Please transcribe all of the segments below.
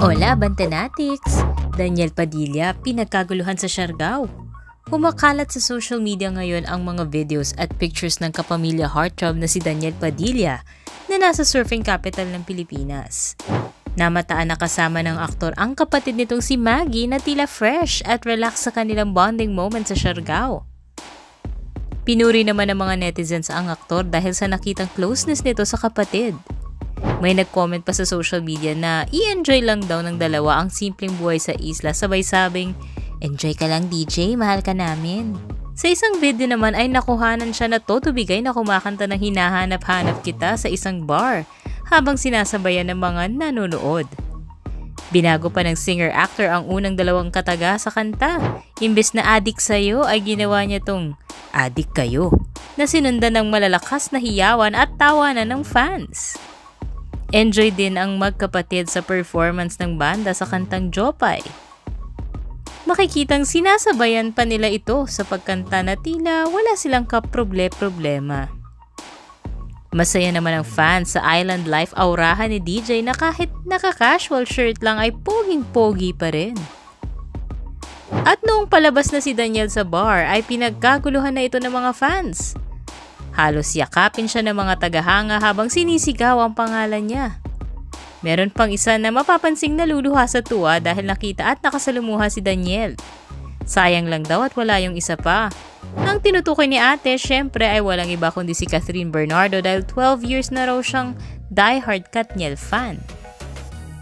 Hola, Bantanatics! Daniel Padilla, pinagkaguluhan sa Siargao. Kumakalat sa social media ngayon ang mga videos at pictures ng kapamilya heartthrob na si Daniel Padilla na nasa surfing capital ng Pilipinas. Namataan na kasama ng aktor ang kapatid nitong si Maggie na tila fresh at relax sa kanilang bonding moment sa Siargao. Pinuri naman ng mga netizens ang aktor dahil sa nakitang closeness nito sa kapatid. May nag-comment pa sa social media na i-enjoy lang daw ng dalawa ang simpleng buhay sa isla, sabay sabing, "Enjoy ka lang DJ, mahal ka namin." Sa isang video naman ay nakuhanan siya na todo bigay na kumakanta ng Hinahanap-hanap Kita sa isang bar habang sinasabayan ng mga nanonood. Binago pa ng singer-actor ang unang dalawang kataga sa kanta. Imbes na adik sa'yo ay ginawa niya tong adik kayo na sinundan ng malalakas na hiyawan at tawanan ng fans. Enjoy din ang magkapatid sa performance ng banda sa kantang Jopay. Makikitang sinasabayan pa nila ito sa pagkanta na tila wala silang kaproble-problema. Masaya naman ang fans sa island life aurahan ni DJ na kahit naka-casual shirt lang ay poging-pogi pa rin. At noong palabas na si Daniel sa bar ay pinagkaguluhan na ito ng mga fans. Halos yakapin siya ng mga tagahanga habang sinisigaw ang pangalan niya. Meron pang isa na mapapansing naluluha sa tuwa dahil nakita at nakasalumuha si Daniel. Sayang lang daw at wala yung isa pa. Ang tinutukoy ni ate syempre ay walang iba kundi si Catherine Bernardo dahil 12 years na raw siyang diehard Katniel fan.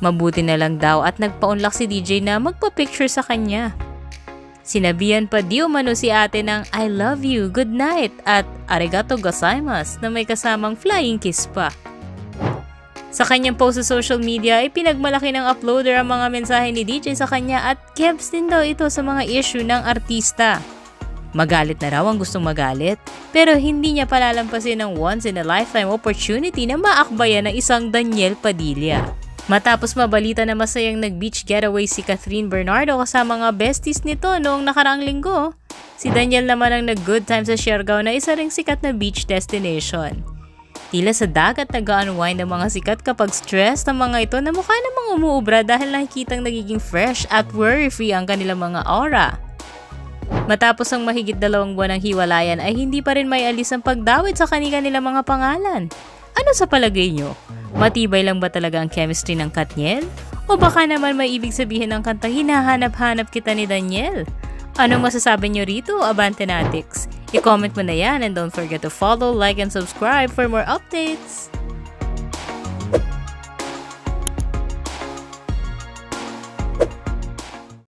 Mabuti na lang daw at nagpaunlak si DJ na magpa-picture sa kanya. Sinabihan pa di umano si ate ng "I love you, good night" at "Arigato gozaimasu" na may kasamang flying kiss pa. Sa kanyang post sa social media ay pinagmalaki ng uploader ang mga mensahe ni DJ sa kanya at kebs din daw ito sa mga issue ng artista. Magalit na raw ang gustong magalit pero hindi niya palalampasin ng once in a lifetime opportunity na maakbayan ng isang Daniel Padilla. Matapos mabalita na masayang nag-beach getaway si Catherine Bernardo kasama mga besties nito noong nakaraang linggo, si Daniel naman ang nag-good time sa Siargao na isa ring sikat na beach destination. Tila sa dagat nag-unwind ang mga sikat kapag stressed ang mga ito na mukha namang umuubra dahil nakikitang nagiging fresh at worry-free ang kanilang mga aura. Matapos ang mahigit 2 buwan ng hiwalayan ay hindi pa rin may alis ang pagdawit sa kanilang mga pangalan. Ano sa palagay nyo? Matibay lang ba talaga ang chemistry ng Katniel? O baka naman may ibig sabihin ng kantang Hinahanap-hanap Kita ni Daniel? Anong masasabi nyo rito, Abantanatics? I-comment mo na yan and don't forget to follow, like, and subscribe for more updates!